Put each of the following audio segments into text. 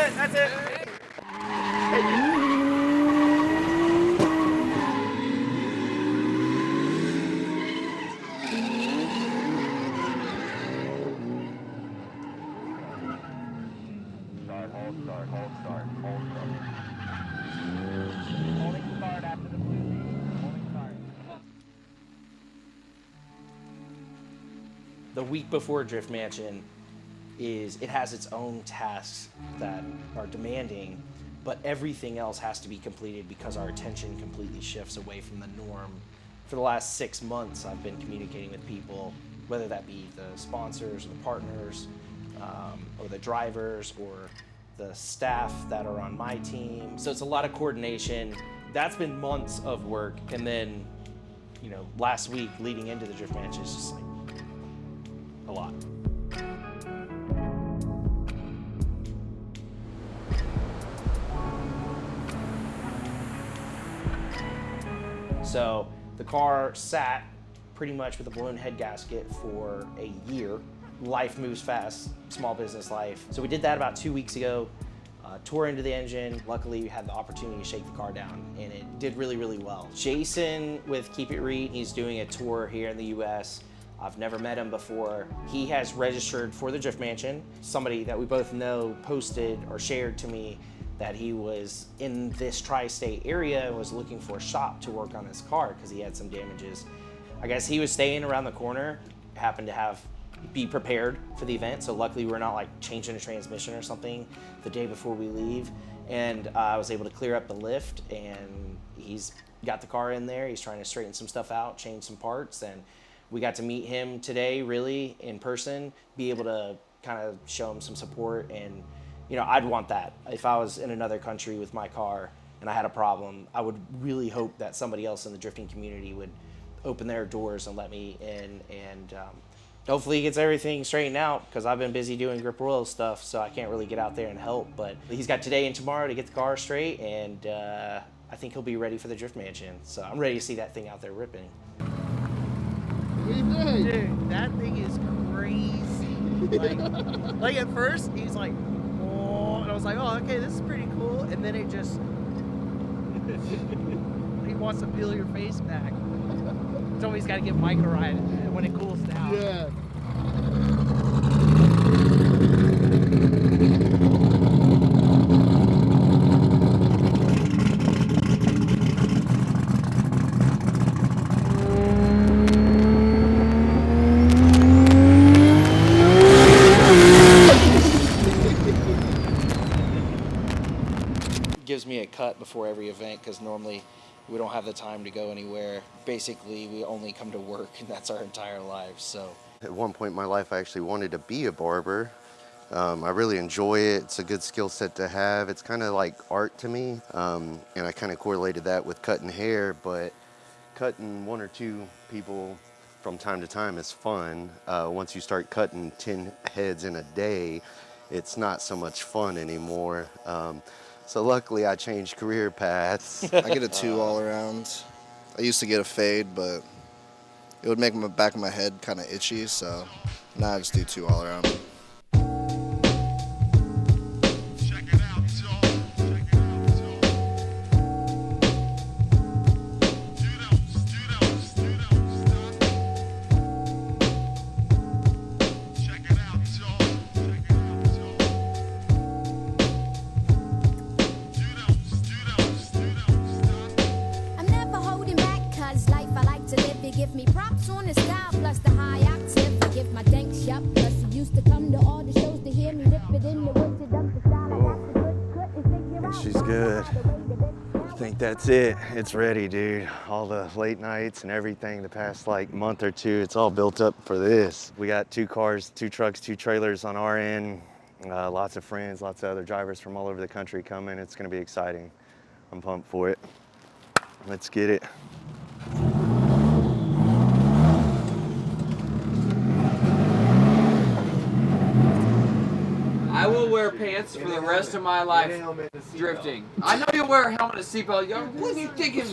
it. That's it. The week before Drift Mansion it has its own tasks that are demanding, but everything else has to be completed because our attention completely shifts away from the norm. For the last 6 months, I've been communicating with people, whether that be the sponsors or the partners, or the drivers or the staff that are on my team. So it's a lot of coordination. That's been months of work. And then, last week leading into the Drift Mansion is just like a lot. So the car sat pretty much with a blown head gasket for a year. Life moves fast, small business life. So we did that about 2 weeks ago, tore into the engine. Luckily, we had the opportunity to shake the car down, and it did really, really well. Jason with Keep It Read, he's doing a tour here in the US. I've never met him before. He has registered for the Drift Mansion. Somebody that we both know posted or shared to me that he was in this tri-state area and was looking for a shop to work on his car because he had some damages. I guess he was staying around the corner, happened to be prepared for the event, so luckily we're not like changing a transmission or something the day before we leave. And I was able to clear up the lift, and he's got the car in there. He's trying to straighten some stuff out, change some parts, and we got to meet him today really in person, be able to kind of show him some support. And I'd want that. If I was in another country with my car and I had a problem, I would really hope that somebody else in the drifting community would open their doors and let me in. And hopefully he gets everything straightened out, because I've been busy doing Grip Royal stuff, so I can't really get out there and help. But he's got today and tomorrow to get the car straight, and I think he'll be ready for the Drift Mansion. So I'm ready to see that thing out there ripping. Dude, that thing is crazy. Like at first, he's like, oh, and I was like, oh, okay, this is pretty cool. And then it just, he wants to peel your face back. So he's got to get Mike a ride when it cools down. Yeah. Gives me a cut before every event, because normally we don't have the time to go anywhere. Basically, we only come to work, and that's our entire lives. So at one point in my life, I actually wanted to be a barber. I really enjoy it. It's a good skill set to have. It's kind of like art to me, and I kind of correlated that with cutting hair. But cutting one or two people from time to time is fun. Once you start cutting 10 heads in a day, it's not so much fun anymore. So luckily I changed career paths. I get a 2 all around. I used to get a fade, but it would make my back of my head kind of itchy, so now I just do 2 all around. Give me props on the style plus the high octave. I give my thanks, yup. Plus you used to come to all the shows to hear me rip it in the woods. It up the style. I got the good, couldn't figure out. She's good. I think that's it. It's ready, dude. All the late nights and everything the past month or two, it's all built up for this. We got 2 cars, 2 trucks, 2 trailers on our end. Lots of friends, lots of other drivers from all over the country coming. It's gonna be exciting. I'm pumped for it. Let's get it. I will wear pants for the rest of my life drifting. I know you'll wear a helmet and seatbelt. What are you thinking?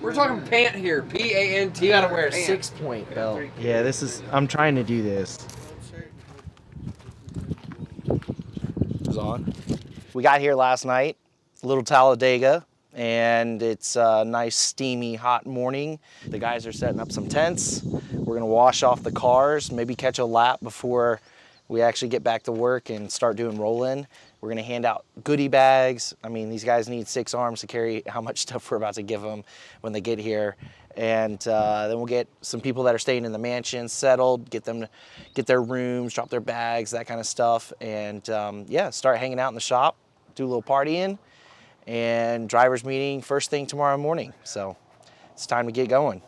We're talking pant here. P-A-N-T. You gotta wear a 6-point belt. yeah, I'm trying to do this. Is on? We got here last night, Little Talladega, and it's a nice, steamy, hot morning. The guys are setting up some tents. We're gonna wash off the cars, maybe catch a lap before we actually get back to work and start doing roll-in. We're gonna hand out goodie bags. I mean, these guys need 6 arms to carry how much stuff we're about to give them when they get here. And then we'll get some people that are staying in the mansion settled, get them to get their rooms, drop their bags, that kind of stuff. And yeah, start hanging out in the shop, do a little partying, and driver's meeting first thing tomorrow morning. So it's time to get going.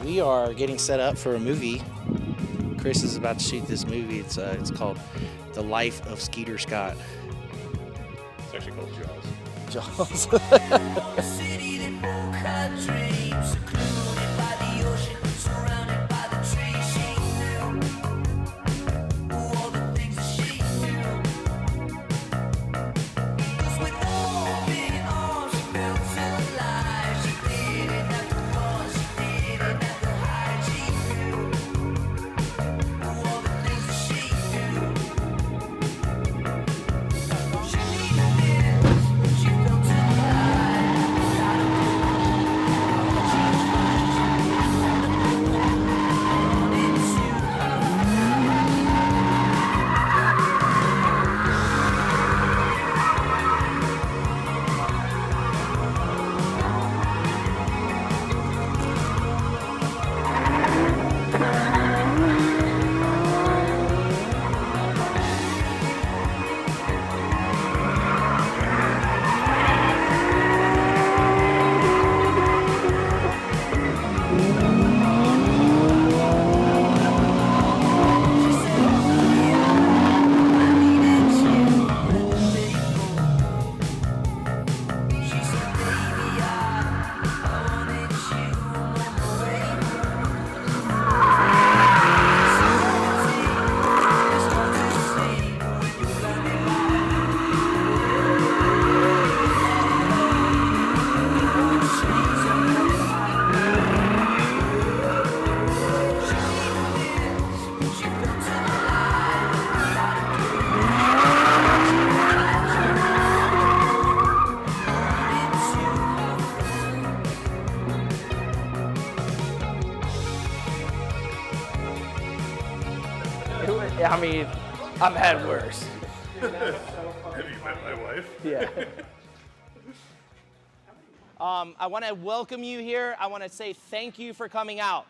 We are getting set up for a movie. Chris is about to shoot this movie. It's called The Life of Skeeter Scott. It's actually called Jaws. Jaws. I mean, I've had worse. Have you met my wife? Yeah. I want to welcome you here. I want to say thank you for coming out.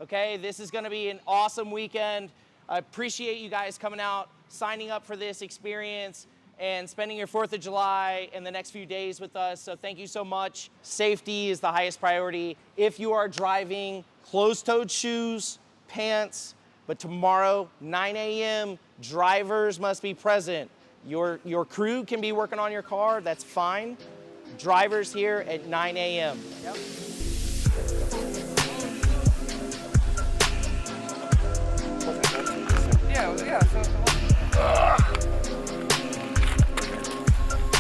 Okay, this is going to be an awesome weekend. I appreciate you guys coming out, signing up for this experience, and spending your 4th of July and the next few days with us. So thank you so much. Safety is the highest priority. If you are driving, closed-toed shoes, pants, but tomorrow, 9 a.m., drivers must be present. Your crew can be working on your car, that's fine. Drivers here at 9 a.m. Yep. Yeah.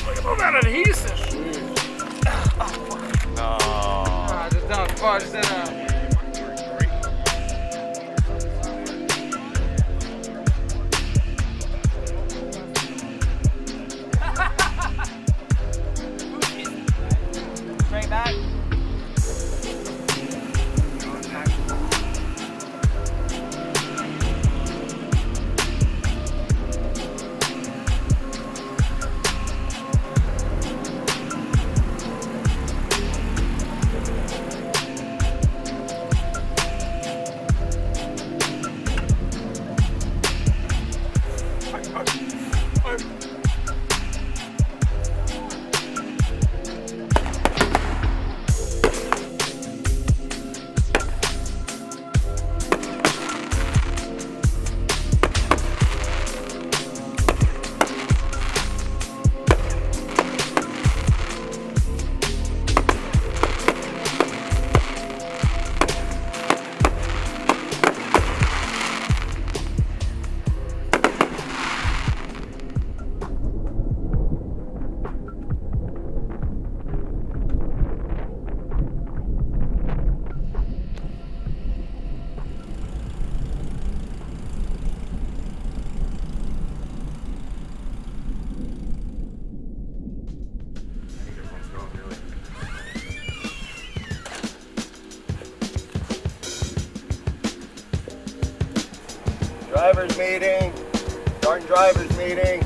Look at all that adhesive. No. Just don't fudge that out. Straight back. Drivers meeting. Starting drivers meeting.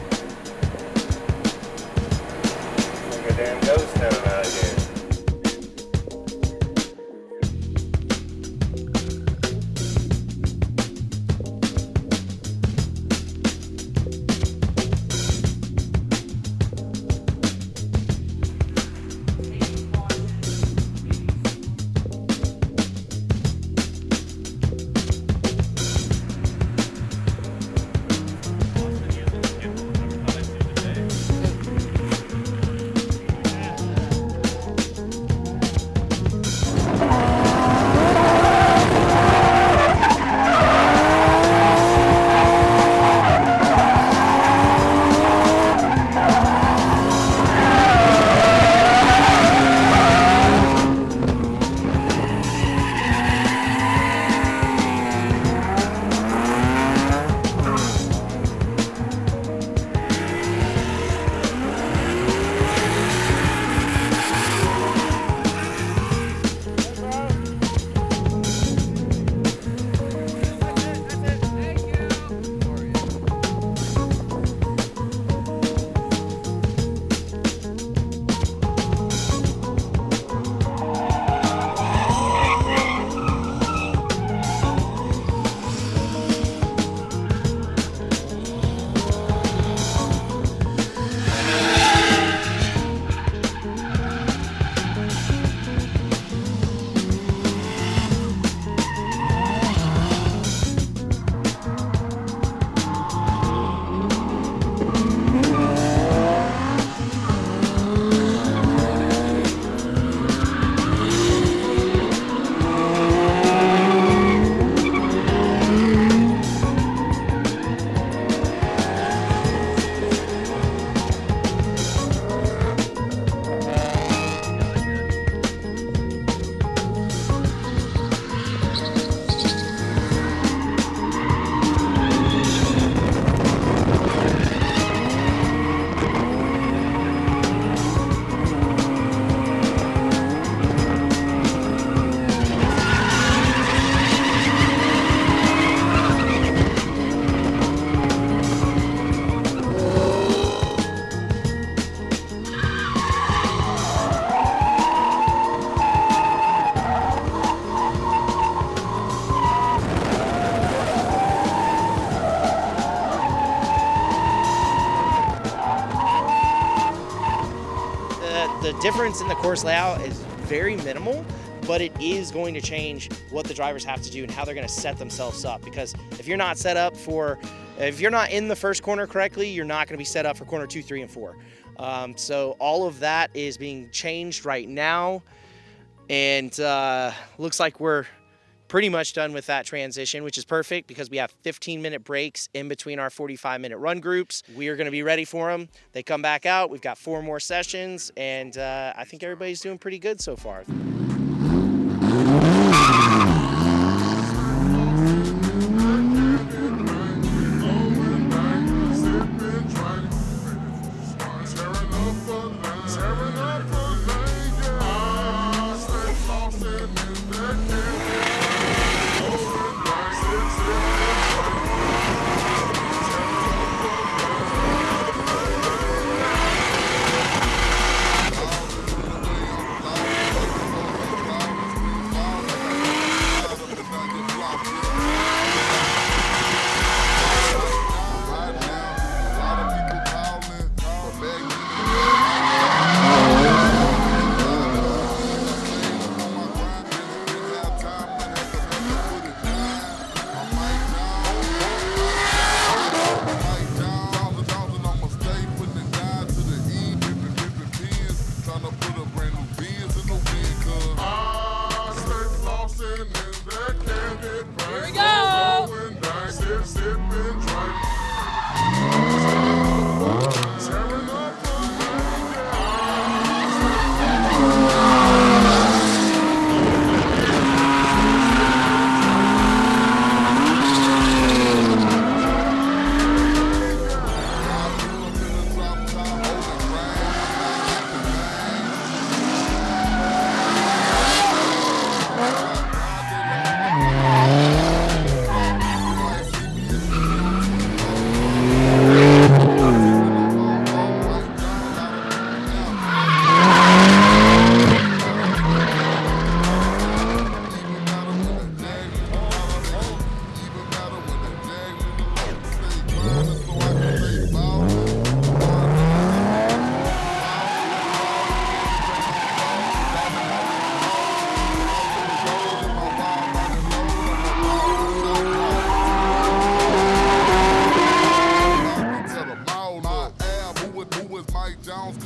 Like a damn ghost town out here. The difference in the course layout is very minimal, but it is going to change what the drivers have to do and how they're going to set themselves up. Because if you're not set up if you're not in the first corner correctly, you're not going to be set up for corner 2, 3, and 4. So all of that is being changed right now, and looks like we're pretty much done with that transition, which is perfect because we have 15-minute breaks in between our 45-minute run groups. We are going to be ready for them. They come back out. We've got 4 more sessions, and I think everybody's doing pretty good so far.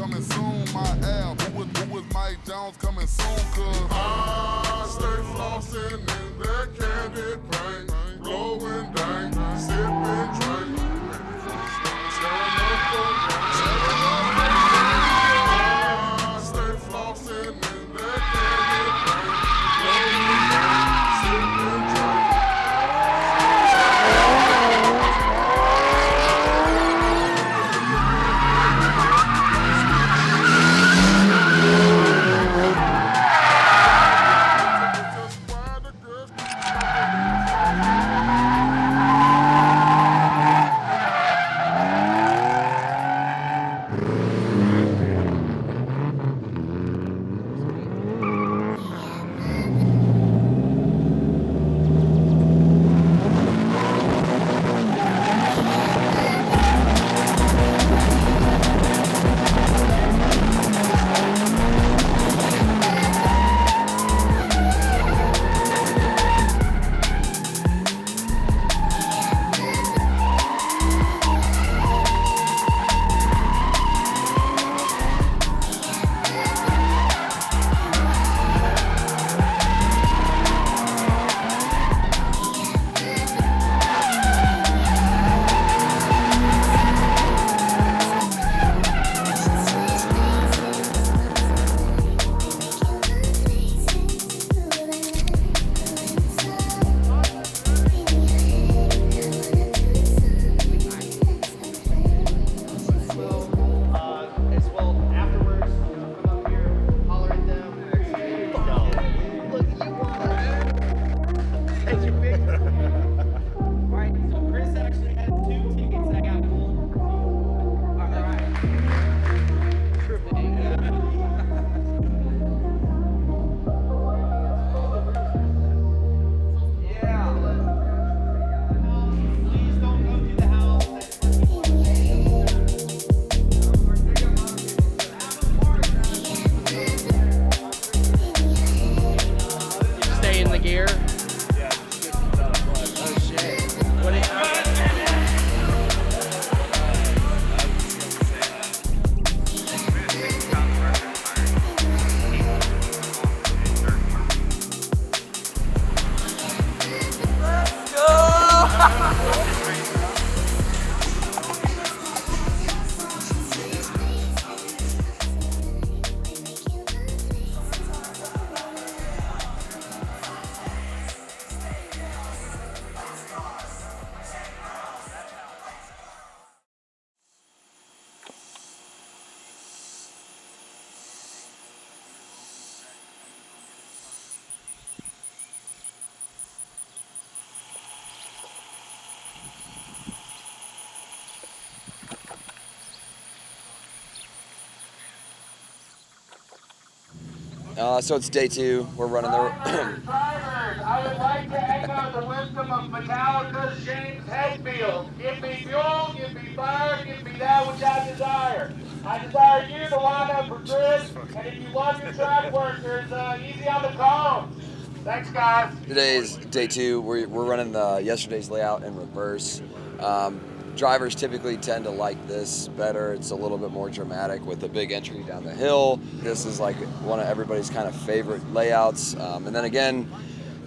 coming soon. My app, who was Mike Jones coming soon? Cause I stay flossing in that candy paint, blowing dang, sipping drink. I stay flossing in that candy paint, blowing dang, sipping drink. As well afterwards, come up here, holler at them. Look, you won. Thank you, big. Alright, so Chris actually had 2 tickets that got pulled. Alright. Yeah. Please don't go to the house. Stay in the gear. Oh shit. What do you So it's day 2. We're running the. Drivers, I would like to echo the wisdom of Metallica's James Hetfield. Give me fuel, give me fire, give me that which I desire. I desire you to line up for Chris, and if you love your track workers, easy on the cone. Thanks, guys. Today's day 2. We're running the yesterday's layout in reverse. Drivers typically tend to like this better. It's a little bit more dramatic with a big entry down the hill. This is like one of everybody's kind of favorite layouts. And then again,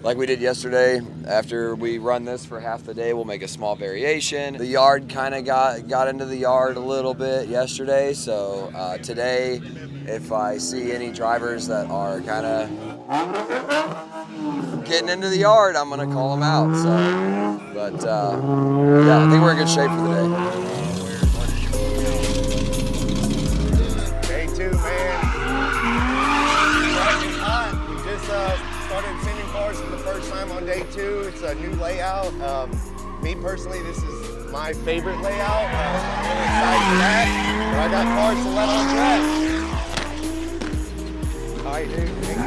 like we did yesterday, after we run this for half the day, we'll make a small variation. The yard kind of got into the yard a little bit yesterday, so today, if I see any drivers that are kind of getting into the yard, I'm gonna call them out. So, but yeah, I think we're in good shape for the day. Day 2, man. Fucking hot. We just started sending cars for the first time on day 2. It's a new layout. Me personally, this is my favorite layout. I'm really excited for that. But I got cars to let on track. All right, dude. Thank you.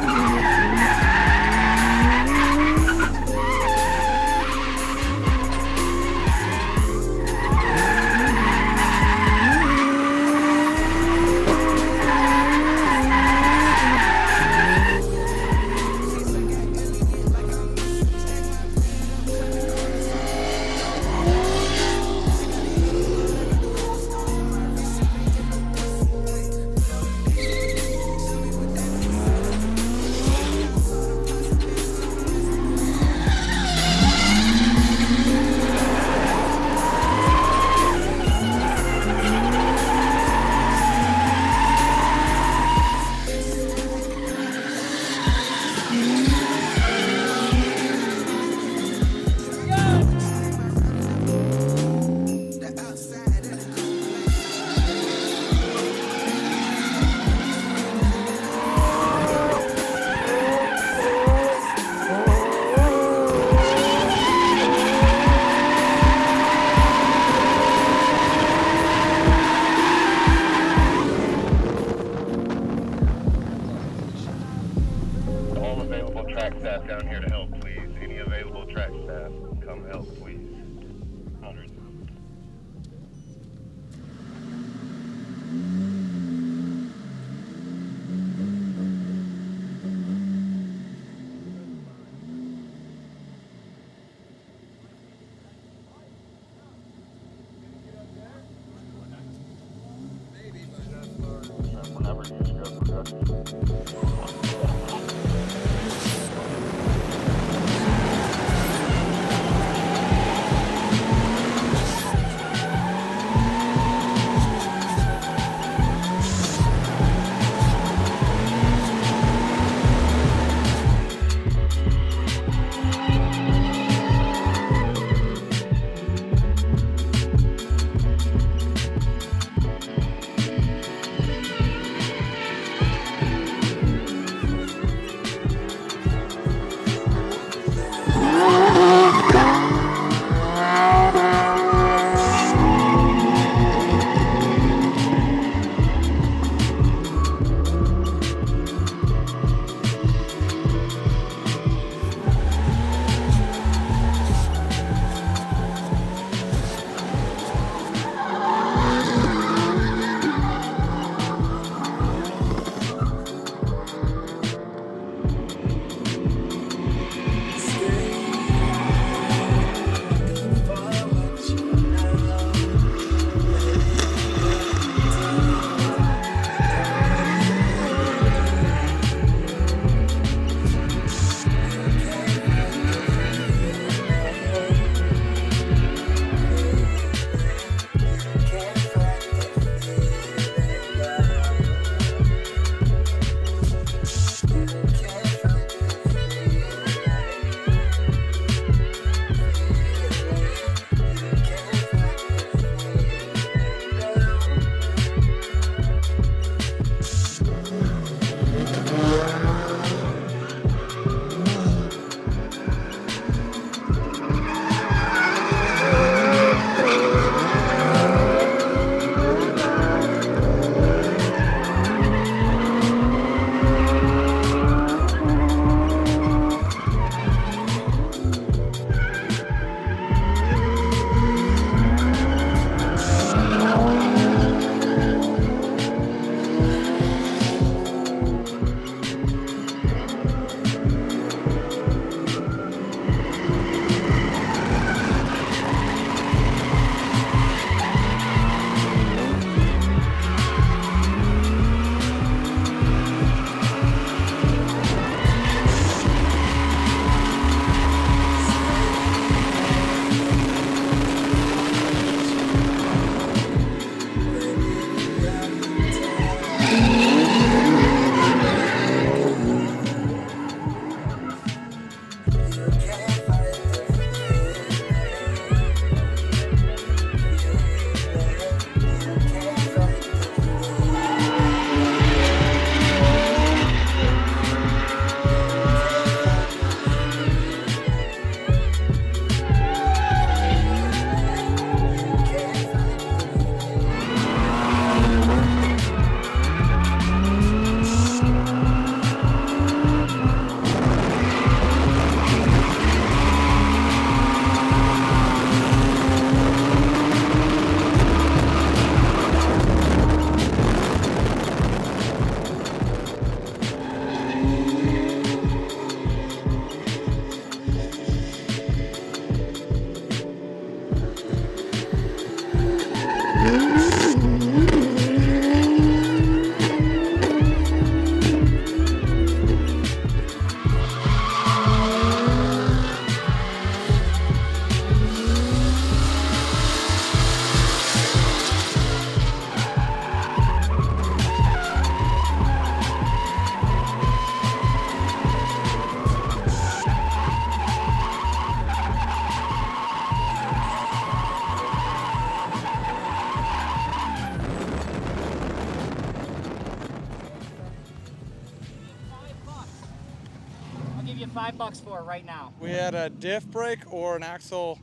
$5 for it right now. We had a diff break or an axle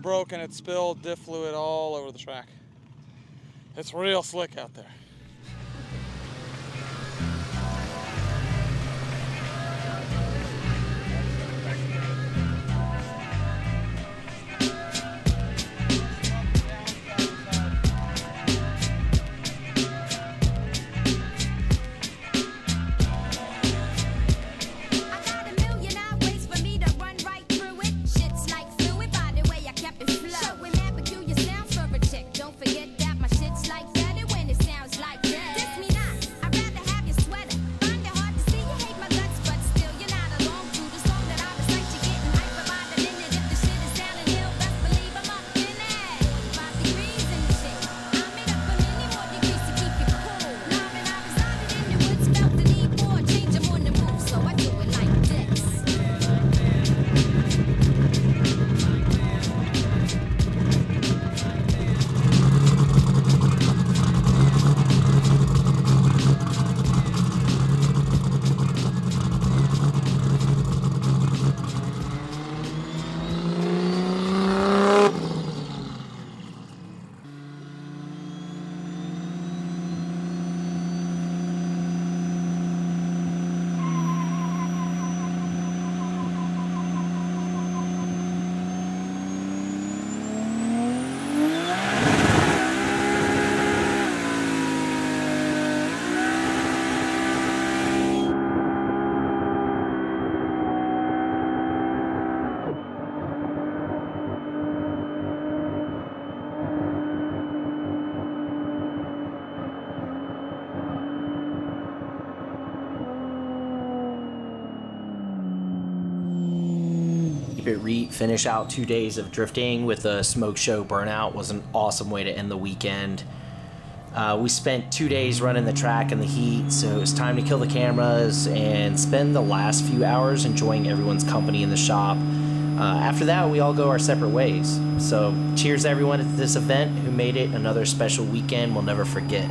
broke and it spilled diff fluid all over the track. It's real slick out there. Don't forget that my shit's like that, and when it sounds like finish out 2 days of drifting with a smoke show burnout was an awesome way to end the weekend. We spent 2 days running the track in the heat, so it was time to kill the cameras and spend the last few hours enjoying everyone's company in the shop. After that, we all go our separate ways. So cheers to everyone at this event who made it another special weekend we'll never forget.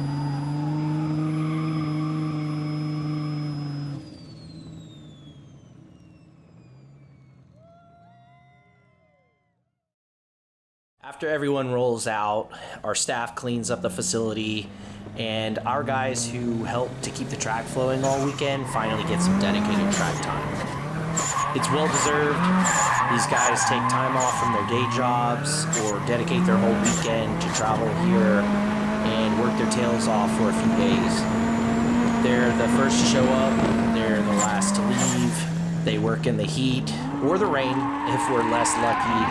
After everyone rolls out, our staff cleans up the facility, and our guys who help to keep the track flowing all weekend finally get some dedicated track time. It's well deserved. These guys take time off from their day jobs or dedicate their whole weekend to travel here and work their tails off for a few days. They're the first to show up, they're the last to leave, they work in the heat or the rain if we're less lucky.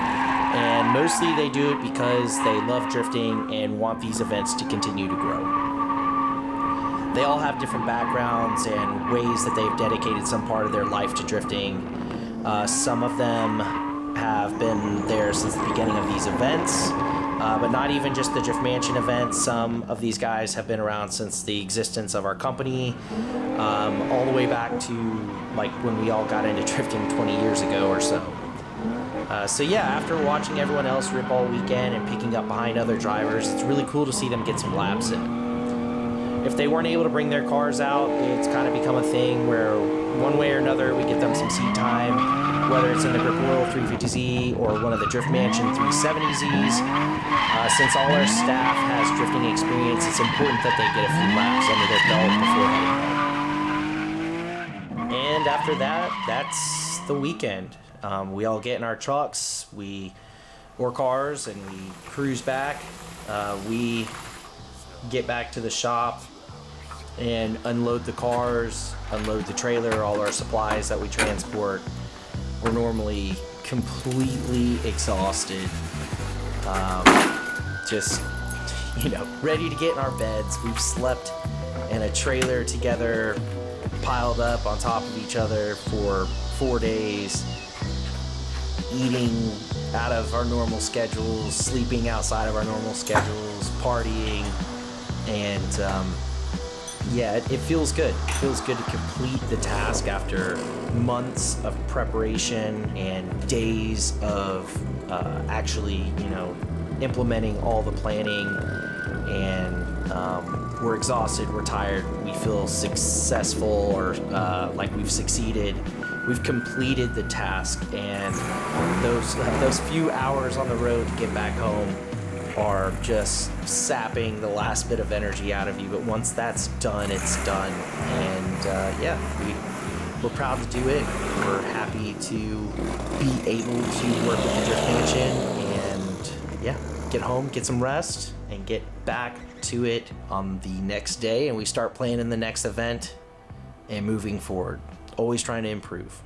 And mostly they do it because they love drifting and want these events to continue to grow. They all have different backgrounds and ways that they've dedicated some part of their life to drifting. Some of them have been there since the beginning of these events, but not even just the Drift Mansion events. Some of these guys have been around since the existence of our company, all the way back to like when we all got into drifting 20 years ago or so. So yeah, after watching everyone else rip all weekend and picking up behind other drivers, it's really cool to see them get some laps in. If they weren't able to bring their cars out, it's kind of become a thing where one way or another we get them some seat time, whether it's in the Grip World 350Z or one of the Drift Mansion 370Zs. Since all our staff has drifting experience, it's important that they get a few laps under their belt before heading home. And after that, that's the weekend. We all get in our trucks, or cars, and we cruise back. We get back to the shop and unload the cars, unload the trailer, all our supplies that we transport. We're normally completely exhausted, just, ready to get in our beds. We've slept in a trailer together, piled up on top of each other for 4 days. Eating out of our normal schedules, sleeping outside of our normal schedules, partying, and it feels good. It feels good to complete the task after months of preparation and days of actually, implementing all the planning. And we're exhausted, we're tired, we feel successful or like we've succeeded. We've completed the task, and those few hours on the road to get back home are just sapping the last bit of energy out of you. But once that's done, it's done. And we're proud to do it. We're happy to be able to work with the Drift Mansion and get home, get some rest, and get back to it on the next day. And we start planning the next event and moving forward. Always trying to improve.